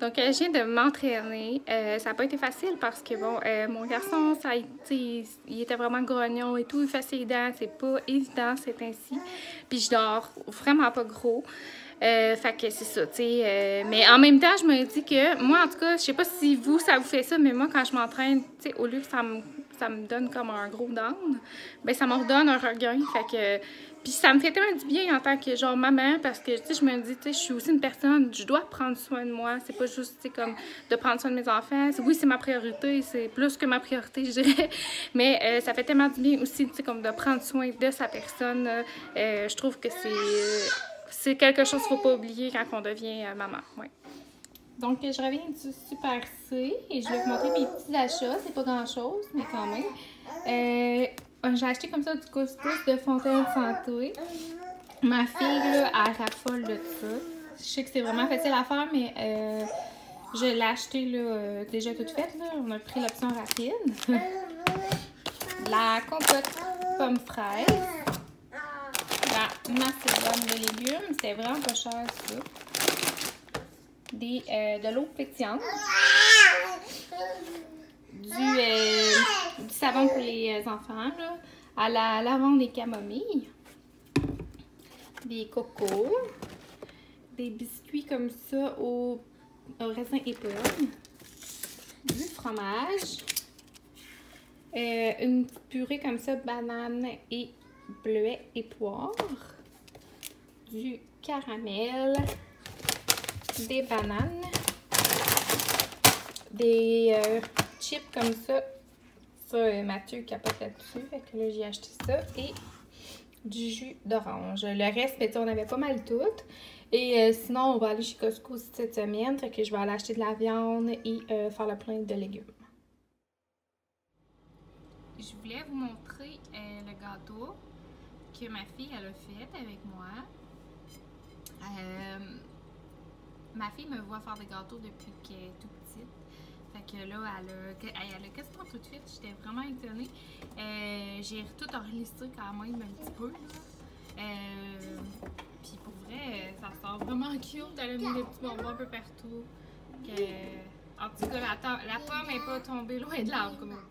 Donc, je viens de m'entraîner. Ça n'a pas été facile parce que, bon, mon garçon, ça a été, il était vraiment grognon et tout. Il fait ses dents. C'est pas évident, c'est ainsi. Puis, je dors vraiment pas gros. Fait que c'est ça, tu sais. Mais en même temps, je me dis que, moi, en tout cas, je sais pas si vous, ça vous fait ça, mais moi, quand je m'entraîne, tu sais, au lieu que ça me donne comme un gros down, ben ça me redonne un regain. Fait que... Puis ça me fait tellement du bien en tant que genre maman parce que, tu sais, je me dis, tu sais, je suis aussi une personne, je dois prendre soin de moi. C'est pas juste, tu sais, comme de prendre soin de mes enfants. Oui, c'est ma priorité, c'est plus que ma priorité, je dirais. Mais ça fait tellement du bien aussi, tu sais, comme de prendre soin de sa personne. Je trouve que c'est quelque chose qu'il ne faut pas oublier quand on devient maman. Ouais. Donc, je reviens du Super C et je vais vous montrer mes petits achats. C'est pas grand-chose, mais quand même. J'ai acheté comme ça du couscous de Fontaine Santé. Ma fille, là, elle raffole de ça. Je sais que c'est vraiment facile à faire, mais je l'ai acheté là, déjà toute faite. Là. On a pris l'option rapide. La compote pomme fraise. La macédoine de légumes. C'était vraiment pas cher, ça. De l'eau pétillante. Du savon pour les enfants, là, à la lavande et camomille, des cocos, des biscuits comme ça au raisin et pommes, du fromage, une petite purée comme ça, banane et bleuet et poire, du caramel, des bananes, des chips comme ça. Ça, Mathieu capote là-dessus. Fait que là, j'ai acheté ça. Et du jus d'orange. Le reste, ben, on avait pas mal tout. Et sinon, on va aller chez Costco aussi cette semaine. Fait que je vais aller acheter de la viande et faire le plein de légumes. Je voulais vous montrer le gâteau que ma fille elle a fait avec moi. Ma fille me voit faire des gâteaux depuis qu'elle est toute petite. Fait que là, elle a quasiment tout fait. J'étais vraiment étonnée. J'ai tout enregistré quand même un petit peu. Puis pour vrai, ça sort vraiment cute. Elle a mis des petits bonbons un peu partout. En tout cas, la pomme n'est pas tombée loin de l'arbre, comme on dit.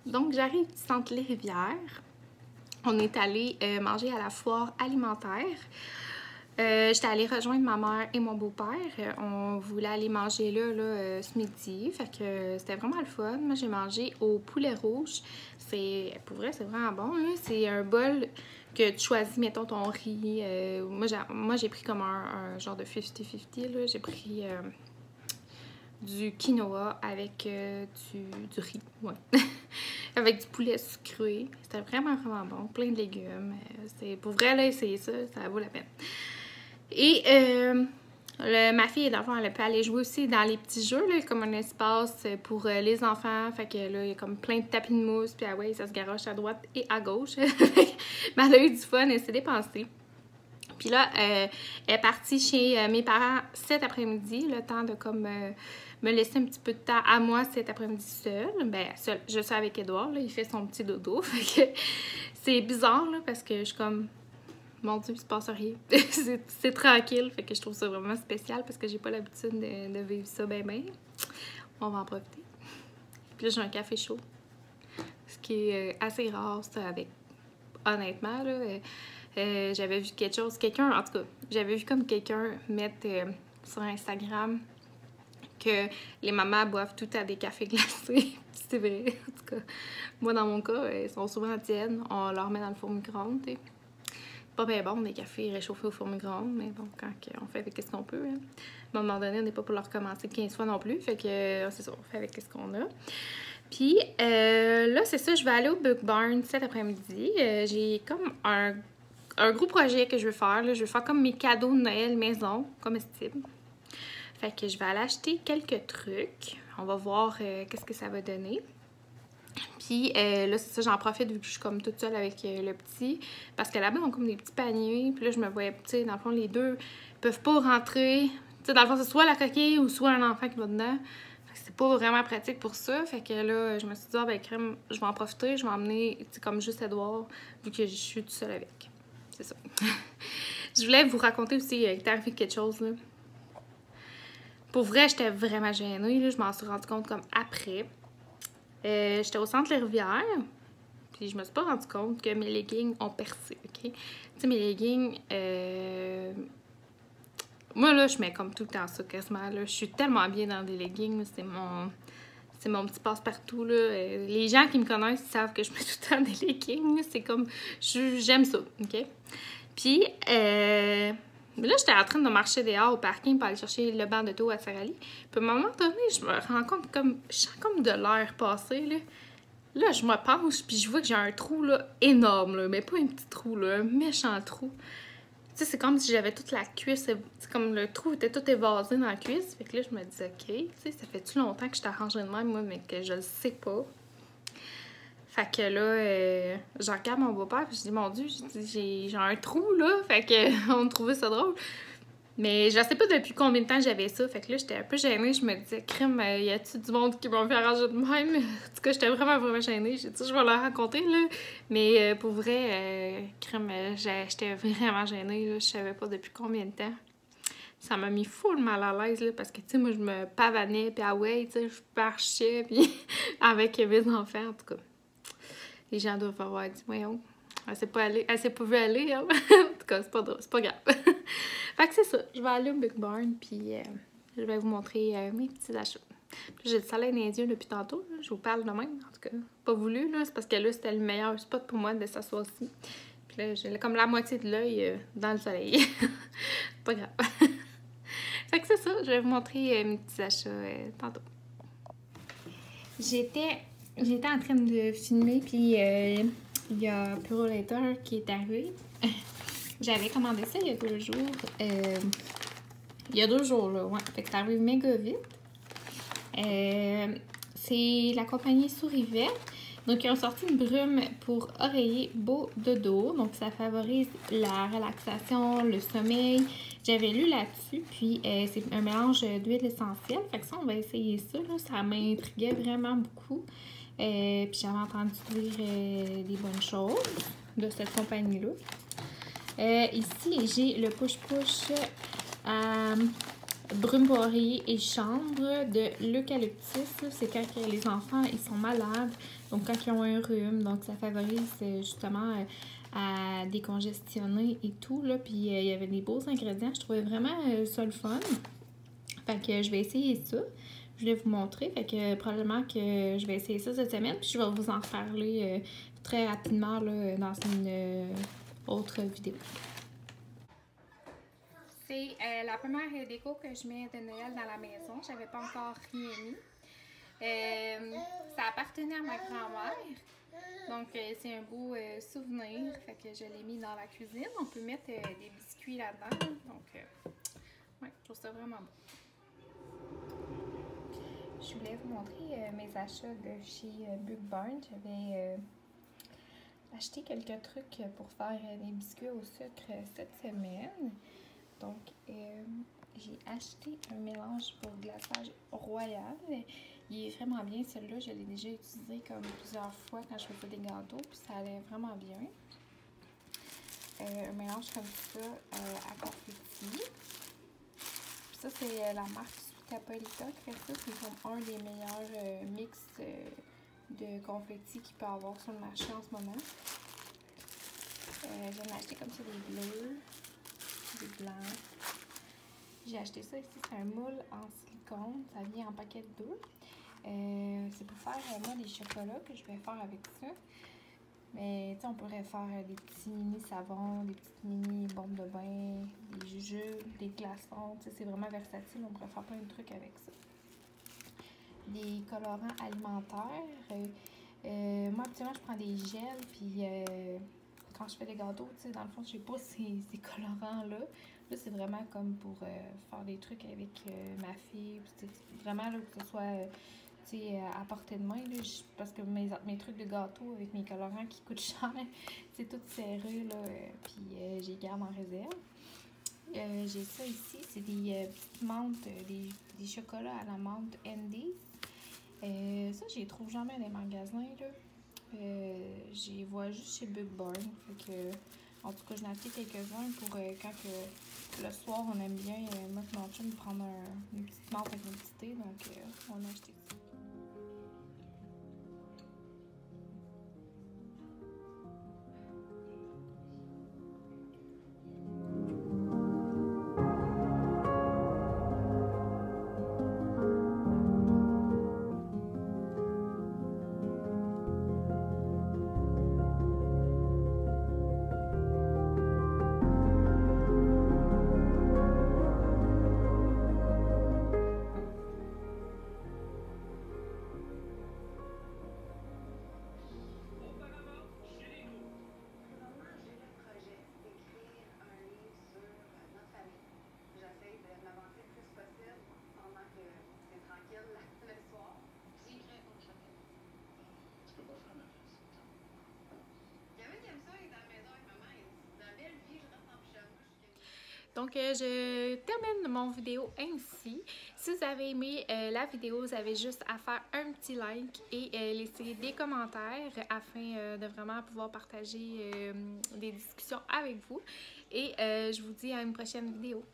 Donc, j'arrive du centre Les Rivières. On est allé manger à la foire alimentaire. J'étais allée rejoindre ma mère et mon beau-père. On voulait aller manger là, ce midi. Fait que c'était vraiment le fun. Moi, j'ai mangé au poulet rouge. Pour vrai, c'est vraiment bon. C'est un bol que tu choisis, mettons, ton riz. Moi, j'ai pris comme un genre de 50-50. J'ai pris du quinoa avec du riz. Ouais. Avec du poulet sucré. C'était vraiment, vraiment bon. Plein de légumes. Pour vrai, là, c'est ça. Ça vaut la peine. Et ma fille, dans le fond, elle peut aller jouer aussi dans les petits jeux, là, comme un espace pour les enfants. Fait que là, il y a comme plein de tapis de mousse. Puis, ah ouais, ça se garoche à droite et à gauche. Mais elle a eu du fun. Elle s'est dépensée. Puis là, elle est partie chez mes parents cet après-midi. Le temps de comme... me laisser un petit peu de temps à moi cet après-midi seule. Ben, seule. Je suis avec Édouard, là, il fait son petit dodo. Fait que c'est bizarre, là, parce que je suis comme... Mon Dieu, il se passe rien. c'est tranquille, fait que je trouve ça vraiment spécial parce que j'ai pas l'habitude de vivre ça ben. On va en profiter. Puis là, j'ai un café chaud. Ce qui est assez rare, ça, avec... Honnêtement, là... j'avais vu quelqu'un, en tout cas, j'avais vu comme quelqu'un mettre sur Instagram que les mamans boivent tout à des cafés glacés. C'est vrai, en tout cas. Moi, dans mon cas, ils sont souvent tièdes. On leur met dans le four micro-ondes. pas bien bon, des cafés réchauffés au four micro-ondes, mais bon, quand on fait avec ce qu'on peut. Hein. À un moment donné, on n'est pas pour le recommencer 15 fois non plus, fait que c'est ça, on fait avec ce qu'on a. Puis là, c'est ça, je vais aller au Book Barn cet après-midi. J'ai comme un gros projet que je veux faire. Là. Je veux faire comme mes cadeaux de Noël maison, comestibles. Fait que je vais aller acheter quelques trucs. On va voir qu'est-ce que ça va donner. Puis là, c'est ça, j'en profite vu que je suis comme toute seule avec le petit. Parce que là-bas, on a comme des petits paniers. Puis là, je me voyais, tu sais, dans le fond, les deux peuvent pas rentrer. Tu sais, dans le fond, c'est soit la coquille ou soit un enfant qui va dedans. Fait que c'est pas vraiment pratique pour ça. Fait que là, je me suis dit, ah ben, crème, je vais en profiter. Je vais emmener, tu sais, comme juste Edouard, vu que je suis toute seule avec. C'est ça. Je voulais vous raconter aussi qu'il est arrivé quelque chose, là. Pour vrai, j'étais vraiment gênée, là. Je m'en suis rendu compte comme après. J'étais au centre Les Rivières, puis je me suis pas rendu compte que mes leggings ont percé, ok? Tu sais, mes leggings, moi, là, je mets comme tout le temps ça, quasiment, là. Je suis tellement bien dans des leggings, c'est mon petit passe-partout, là. Les gens qui me connaissent savent que je mets tout le temps des leggings, c'est comme, j'aime ça, ok? Puis, là, j'étais en train de marcher dehors au parking pour aller chercher le banc d'auto à Sarali. Puis, à un moment donné, je me rends compte comme, je sens comme de l'air passer, là. Là, je me penche, puis je vois que j'ai un trou, là, énorme, là. Mais pas un petit trou, là, un méchant trou. Tu sais, c'est comme si j'avais toute la cuisse, c'est comme le trou était tout évasé dans la cuisse. Fait que là, je me dis, OK, tu sais, ça fait-tu longtemps que je t'arrangeais de même, moi, mais que je le sais pas. Fait que là, je regarde mon beau-père, puis je dis, mon Dieu, j'ai un trou, là. Fait que on trouvait ça drôle. Mais je sais pas depuis combien de temps j'avais ça. Fait que là, j'étais un peu gênée. Je me disais, crème, y a-tu du monde qui m'a fait arranger de même? En tout cas, j'étais vraiment, vraiment gênée. J'ai dit, je vais leur raconter, là. Mais pour vrai, crème, j'étais vraiment gênée, là. Je savais pas depuis combien de temps. Ça m'a mis full mal à l'aise, là, parce que, tu sais, moi, je me pavanais, puis ah ouais, tu sais, je marchais, puis avec mes enfants, en tout cas. Les gens doivent avoir dit, voyons, elle s'est pas vue aller, hein? En tout cas, c'est pas drôle, c'est pas grave. Fait que c'est ça, je vais aller au Big Barn, puis je vais vous montrer mes petits achats. J'ai le soleil dans les yeux depuis tantôt, là. Je vous parle de même, en tout cas. Pas voulu, là, c'est parce que là, c'était le meilleur spot pour moi de s'asseoir ici. Puis là, j'ai comme la moitié de l'œil dans le soleil. Pas grave. Fait que c'est ça, je vais vous montrer mes petits achats tantôt. J'étais en train de filmer, puis il y a Purolator qui est arrivé. J'avais commandé ça il y a 2 jours. Il y a 2 jours, là, ouais. Fait que ça arrive méga vite. C'est la compagnie Sourivet. Donc, ils ont sorti une brume pour oreiller beau dodo. Donc, ça favorise la relaxation, le sommeil. J'avais lu là-dessus, puis c'est un mélange d'huile essentielle. Fait que ça, on va essayer ça, là. Ça m'intriguait vraiment beaucoup. Puis j'avais entendu dire des bonnes choses de cette compagnie-là. Ici, j'ai le push-push brume pour oreiller et chambre de l'eucalyptus. C'est quand les enfants ils sont malades, donc quand ils ont un rhume. Donc ça favorise justement à décongestionner et tout. Là. Puis il y avait des beaux ingrédients. Je trouvais vraiment ça le fun. Fait que je vais essayer ça. Je vais vous montrer. Fait que probablement que je vais essayer ça cette semaine. Puis je vais vous en reparler très rapidement là, dans une autre vidéo. C'est la première déco que je mets de Noël dans la maison. J'avais pas encore rien mis. Ça appartenait à ma grand-mère. Donc, c'est un beau souvenir. Fait que je l'ai mis dans la cuisine. On peut mettre des biscuits là-dedans. Donc, ouais, je trouve ça vraiment beau. Je voulais vous montrer mes achats de chez Book Barn. J'avais acheté quelques trucs pour faire des biscuits au sucre cette semaine. Donc, j'ai acheté un mélange pour glaçage royal. Il est vraiment bien, celui-là. Je l'ai déjà utilisé comme plusieurs fois quand je faisais des gâteaux, puis ça allait vraiment bien. Un mélange comme ça à confetti. Puis ça, c'est la marque Sweetapolita qui fait ça. C'est comme un des meilleurs mix de confetti qu'il peut y avoir sur le marché en ce moment. J'en ai acheté comme ça des bleus. Des blancs. J'ai acheté ça ici, c'est un moule en silicone, ça vient en paquet de 2. C'est pour faire moi des chocolats que je vais faire avec ça. Mais tu sais, on pourrait faire des petits mini savons, des petites mini bombes de bain, des jujubes, des glaçons. Tu sais, c'est vraiment versatile. On pourrait faire plein de trucs avec ça. Des colorants alimentaires. Moi, habituellement, je prends des gels, puis quand je fais des gâteaux, tu sais, dans le fond, je sais pas ces colorants-là. Là, c'est vraiment comme pour faire des trucs avec ma fille. Vraiment, là, que ce soit à portée de main. Là, parce que mes trucs de gâteau avec mes colorants qui coûtent cher, c'est tout serré, là, puis j'y garde en réserve. J'ai ça ici, c'est des petites menthes, des chocolats à la menthe Andes. Ça, je les trouve jamais dans les magasins, là. J'y vois juste chez Big Barn. Fait que, en tout cas, j'en ai acheté quelques-uns pour quand le soir, on aime bien, moi et mon chum, prendre une petite menthe avec un petit thé. Donc, on a acheté ça. Donc, je termine mon vidéo ainsi. Si vous avez aimé la vidéo, vous avez juste à faire un petit like et laisser des commentaires afin de vraiment pouvoir partager des discussions avec vous. Et je vous dis à une prochaine vidéo.